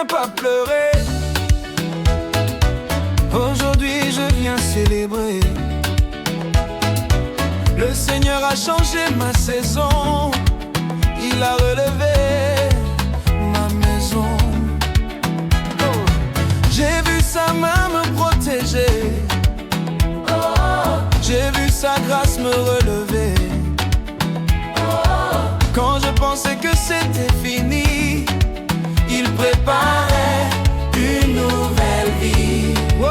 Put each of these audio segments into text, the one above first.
viens pas pleurer. Aujourd'hui je viens célébrer. Le Seigneur a changé ma saison. Il a relevé ma maison. Oh. J'ai vu sa main me protéger. Oh. J'ai vu sa grâce me relever. Oh. Quand je pensais que c'était fini, il préparait une nouvelle vie. Oh.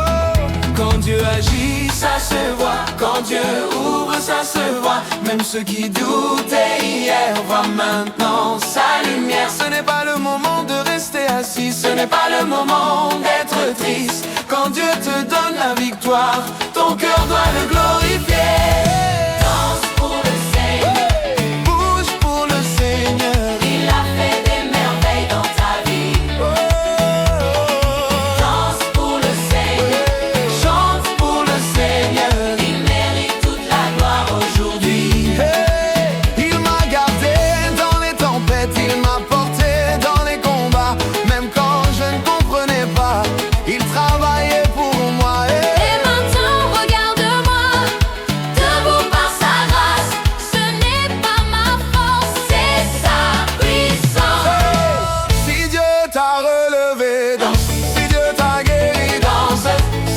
Quand Dieu agit, ça se voit. Quand Dieu ouvre, ça se voit. Même ceux qui doutaient hier voient maintenant sa lumière. Ce n'est pas le moment de rester assis, ce n'est pas le moment d'être triste. Quand Dieu te donne la victoire, ton cœur doit le glorifier. Danse pour le Seigneur, Bouge pour le Seigneur. il a fait des merveilles dans ta vie. Danse pour le Seigneur, Chante pour le Seigneur. il mérite toute la gloire aujourd'hui. Hey, il m'a gardé dans les tempêtes, il m'a porté dans les combats. Même quand je ne comprenais pas, il travaillait pour moi. Hey. Et maintenant regarde-moi, debout par sa grâce. Ce n'est pas ma force, c'est sa puissance. Si Dieu t'a relevé, danse. Si Dieu t'a guéri, danse.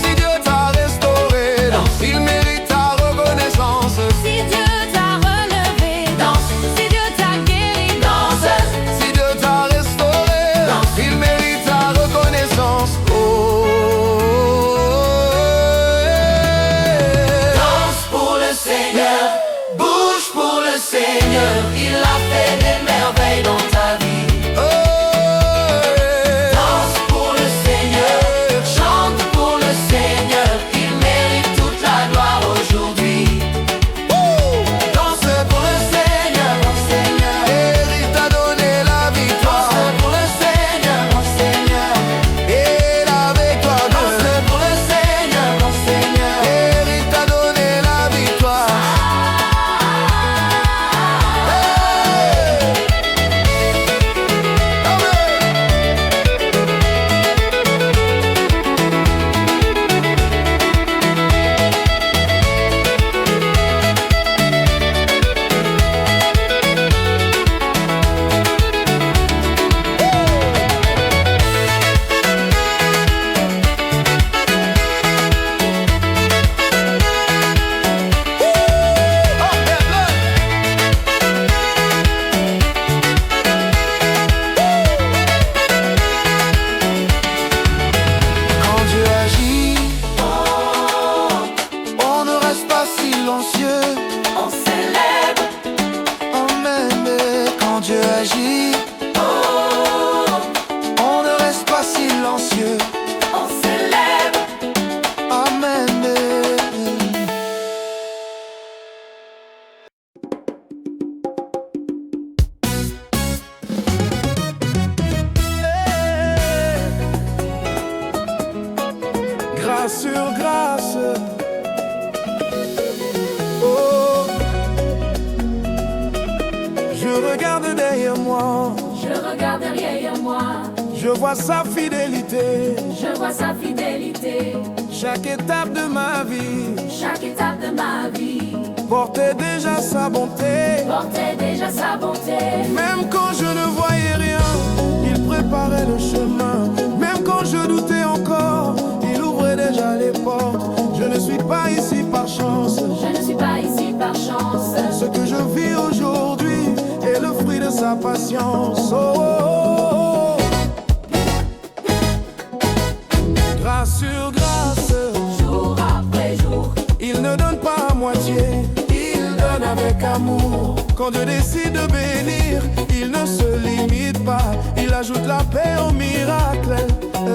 Si Dieu t'a restauré, danse. Il mérite ta reconnaissance. Si Dieu t'a relevé, danse. Si Dieu t'a guéri, danse. Si Dieu t'a restauré, danse. Il mérite ta reconnaissance. Oh. Danse pour le Seigneur, bouge pour le Seigneur. Il a fait des merveilles dans ta vie. Danse pour le Seigneur, chante pour le Seigneur. Il mérite toute la gloire aujourd'hui. Danse pour le Seigneur, Mon Seigneur, et il t'a donné la victoire. danse pour le Seigneur, mon Seigneur. Et la victoire, Danse pour le Seigneur, mon Seigneur. et il t'a donné la victoire. Quand Dieu agit, on ne reste pas silencieux. On célèbre, Amen. Quand Dieu agit, on ne reste pas silencieux. on célèbre. Amen. Grâce sur grâce. Oh. Je regarde derrière moi, Je regarde derrière moi, je vois sa fidélité. je vois sa fidélité. Chaque étape de ma vie Chaque étape de ma vie portait déjà sa bonté. portait déjà sa bonté. Même quand je ne voyais rien, il préparait le chemin. Même quand je doutais encore, il ouvrait déjà les portes. Je ne suis pas ici par chance. Je ne suis pas ici par chance. Ce que je vis aujourd'hui est le fruit de sa patience. Oh, oh, oh. Grâce sur grâce, Jour après jour, il ne donne pas à moitié, il donne avec amour. Quand Dieu décide de bénir, il ne se limite pas. Il ajoute la paix au miracle,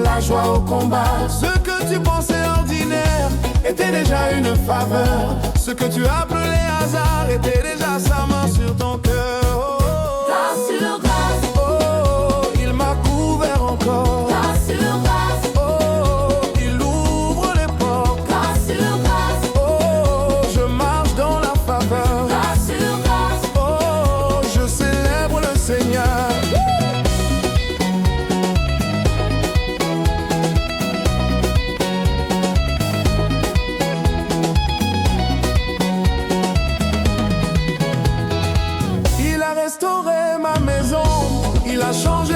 la joie au combat. Ce que tu pensais ordinaire était déjà une faveur. Ce que tu appelais hasard était déjà sa main sur ton cœur. Oh, oh, grâce sur grâce, oh, oh, il m'a couvert encore. grâce sur grâce, Oh, il ouvre les portes. grâce sur grâce, Oh, je marche dans la faveur. grâce sur grâce. Oh, je célèbre le Seigneur.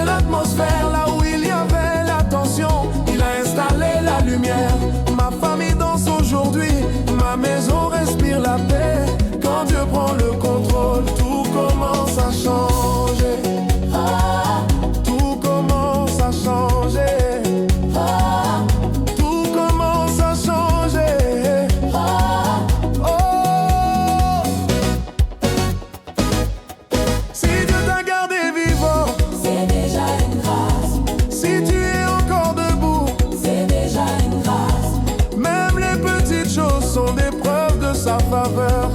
changé l'atmosphère. Là où il y avait la tension, il a installé la lumière. Ma famille danse aujourd'hui, ma maison respire la paix. Quand Dieu prend le contrôle, tout commence à changer. Tout commence à changer. Tout commence à changer. Oh. Si Dieu t'a gardé vivant, C'est déjà une grâce, si tu es encore debout, c'est déjà une grâce. même les petites choses sont des preuves de sa faveur.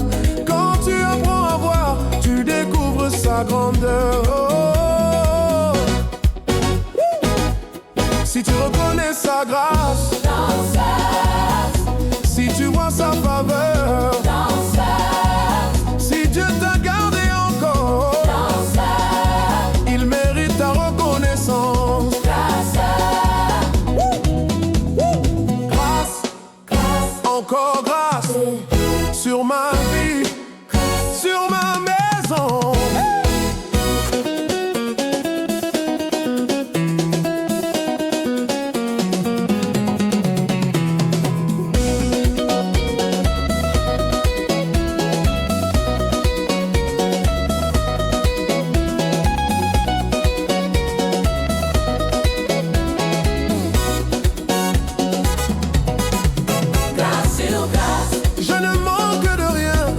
Quand tu apprends à voir, tu découvres sa grandeur. Oh. Si tu reconnais sa grâce, Dans sa, si tu vois sa faveur, dans sa, si Dieu t'a gardé encore, dans sa, il mérite ta reconnaissance. grâce, Grâce, grâce, encore grâce, sur ma vie, sur ma maison. grâce sur grâce, Je ne manque de rien.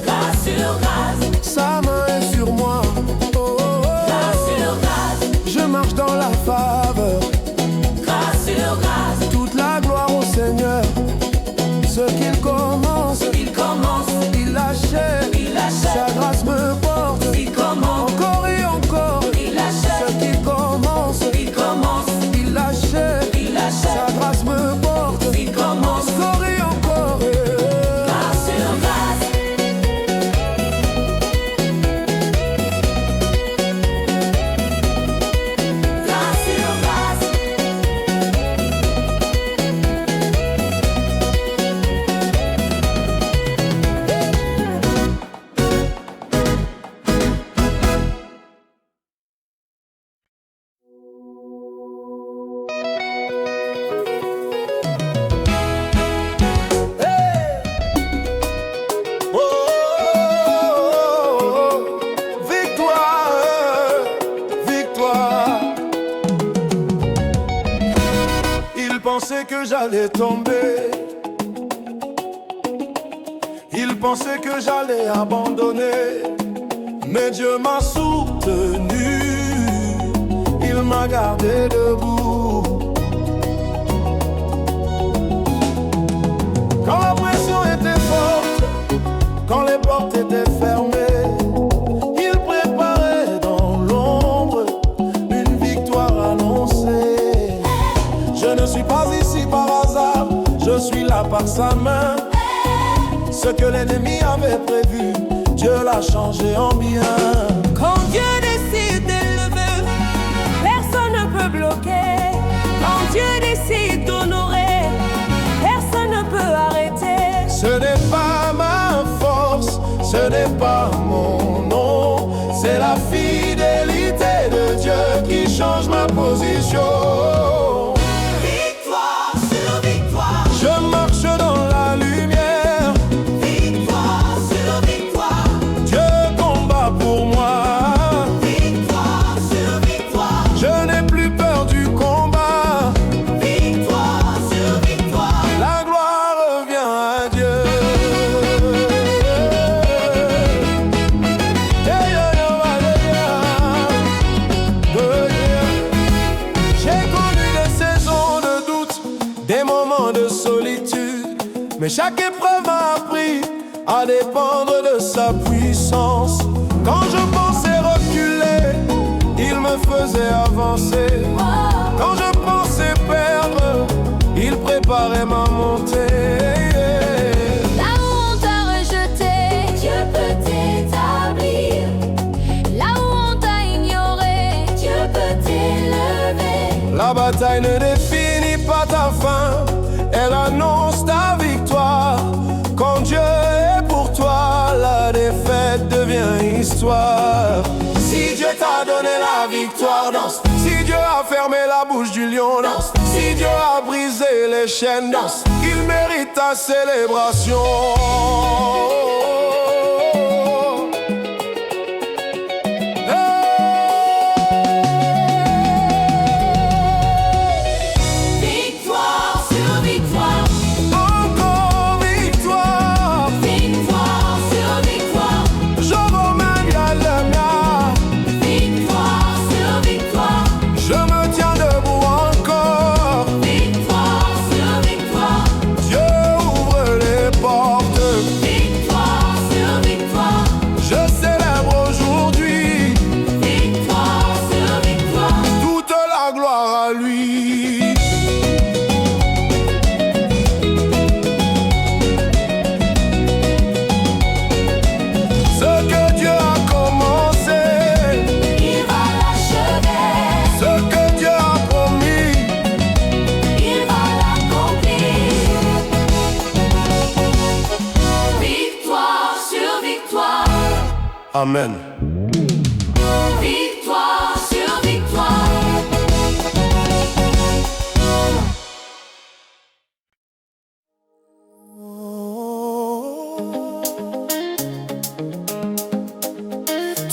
grâce sur grâce, Sa main est sur moi. Oh, oh, grâce oh. sur grâce, Je marche dans la faveur. grâce sur grâce. Toute la gloire au Seigneur. Ce qu'il commence, Il commence, il achève. il achève. Sa grâce me porte. Il commence, Encore et encore. il achève. Ce qu'il commence, Il commence, il achève. il Sa achève. grâce me porte. Il commence, Encore et encore. grâce sur grâce. Grâce sur grâce. Oh, oh, oh, victoire, victoire. Il pensait que j'allais tomber. Il pensait que j'allais abandonner. Mais Dieu m'a soutenu. Il m'a gardé debout. Quand la pression était forte, quand les portes étaient fermées, il préparait dans l'ombre une victoire annoncée. Je ne suis pas ici par hasard, je suis là par sa main. Ce que l'ennemi avait prévu, Dieu l'a changé en bien. Quand Dieu décide d'élever, personne ne peut bloquer. Quand Dieu décide d'honorer, personne ne peut arrêter. Ce n'est pas ma force, ce n'est pas mon nom, c'est la fidélité de Dieu qui change ma position. Victoire sur victoire, Je marche dans la lumière, victoire sur victoire, Dieu combat pour moi. victoire sur victoire, Je n'ai plus peur du combat, victoire sur victoire. la gloire revient à Dieu. J'ai connu des saisons de doute, des moments de solitude, mais chaque épreuve m'a appris à dépendre de sa puissance. Quand je pensais reculer, il me faisait avancer. Quand je pensais perdre, il préparait ma montée. Là où on t'a rejeté, Dieu peut t'établir. Là où on t'a ignoré, Dieu peut t'élever. La bataille ne définit pas ta fin, elle annonce ta victoire. Quand Dieu est pour toi, la défaite devient histoire. Si Dieu t'a donné la la victoire, danse. Si Dieu a fermé la bouche du lion, danse. Si Dieu a brisé les chaînes, danse. Il mérite ta célébration. Amen. Victoire sur victoire.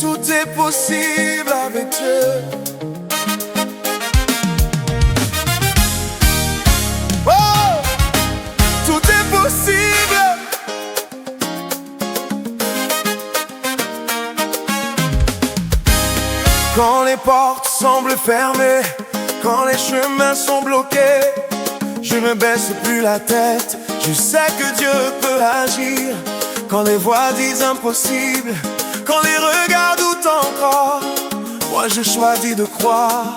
Tout est possible avec Dieu. Oh, tout est possible. Quand les portes semblent fermées, quand les chemins sont bloqués, je ne baisse plus la tête, je sais que Dieu peut agir. Quand les voix disent impossible, quand les regards doutent encore, moi je choisis de croire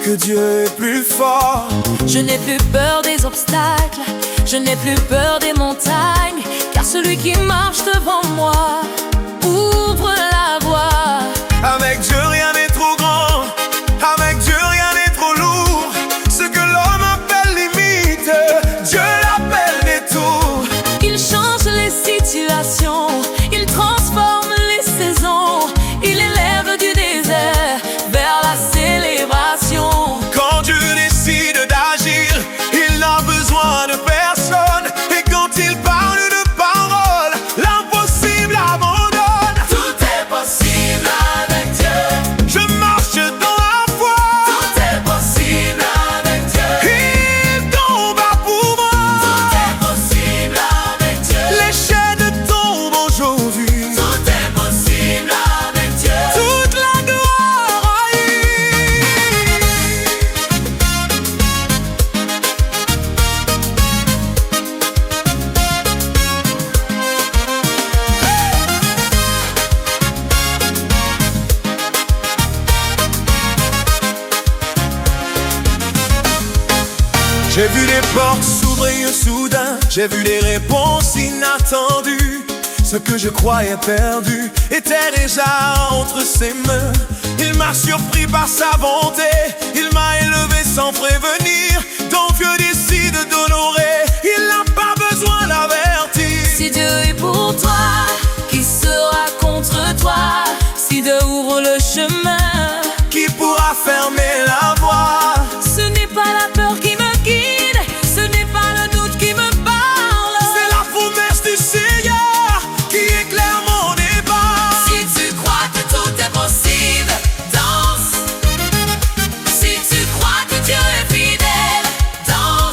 que Dieu est plus fort. Je n'ai plus peur des obstacles, je n'ai plus peur des montagnes, car celui qui marche devant moi ouvre la voie. Avec Dieu rien n'est trop grand, avec Dieu rien n'est trop lourd. Ce que l'homme appelle limite, Dieu l'appelle détour. Il change les situations, il transforme les saisons, il élève du désert vers la célébration. Quand Dieu décide d'agir, il n'a besoin de personne. Et quand il parle de parole, l'impossible abandonne. Tout est possible avec Dieu. Je marche dans la foi. Tout est possible avec Dieu. Il combat pour moi. Tout est possible avec Dieu. Les chaînes tombent aujourd'hui. Tout est possible avec Dieu. Toute la gloire à lui. J'ai vu des portes s'ouvrir soudain, j'ai vu des réponses inattendues. Ce que je croyais perdu était déjà entre ses mains. Il m'a surpris par sa bonté, il m'a élevé sans prévenir. Donc Dieu décide d'honorer, il n'a pas besoin d'avertir. Si Dieu est pour toi, qui sera contre toi? Si Dieu ouvre le chemin, Qui pourra fermer la voie? ce n'est pas la peur qui me guide, ce n'est pas le doute qui me parle. C'est la promesse du Seigneur qui éclaire mon débat. Si tu crois que tout est possible, danse. Si tu crois que Dieu est fidèle, danse.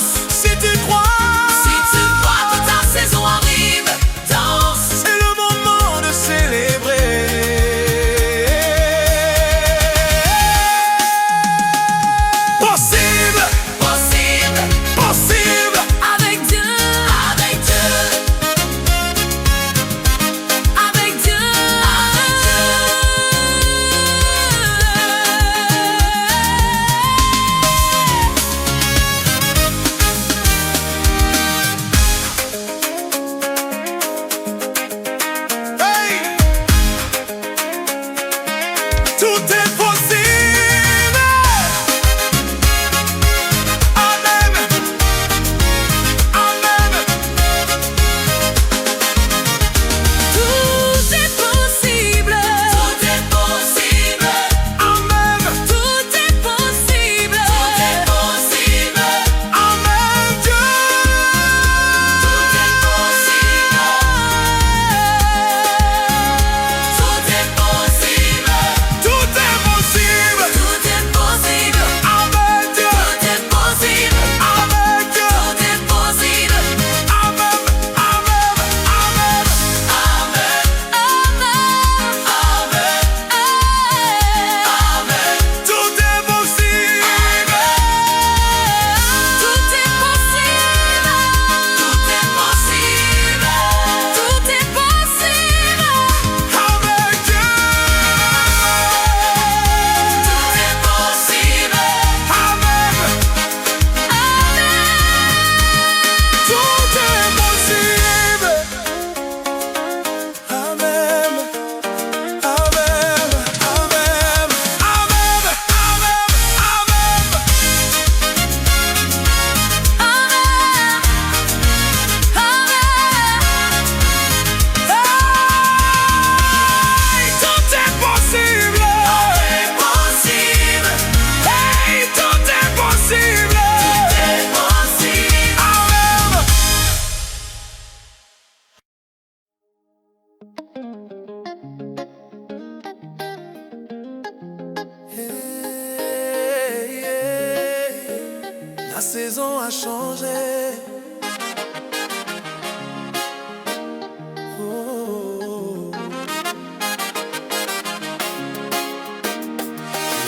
saison a changé. Oh.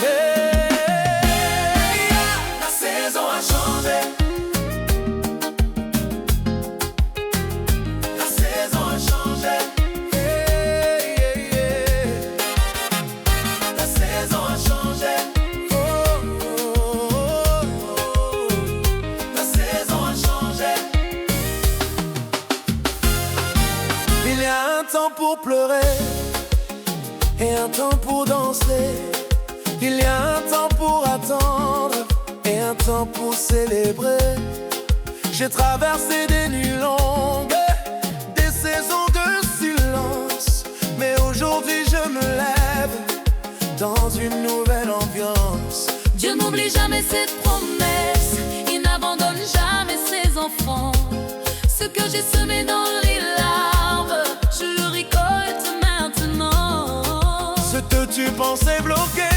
Hey, la saison a changé. La saison a changé. Hey, la saison a changé. Il y a un temps pour pleurer et un temps pour danser. Il y a un temps pour attendre et un temps pour célébrer. J'ai traversé des nuits longues, des saisons de silence, mais aujourd'hui je me lève dans une nouvelle ambiance. Dieu n'oublie jamais ses promesses, il n'abandonne jamais ses enfants. Ce que j'ai semé dans les larmes, je le récolte maintenant. Ce que tu pensais bloqué,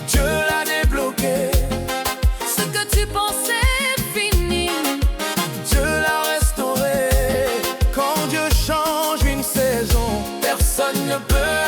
Dieu l'a débloqué. Ce que tu pensais fini, Dieu l'a restauré. Quand Dieu change une saison, personne ne peut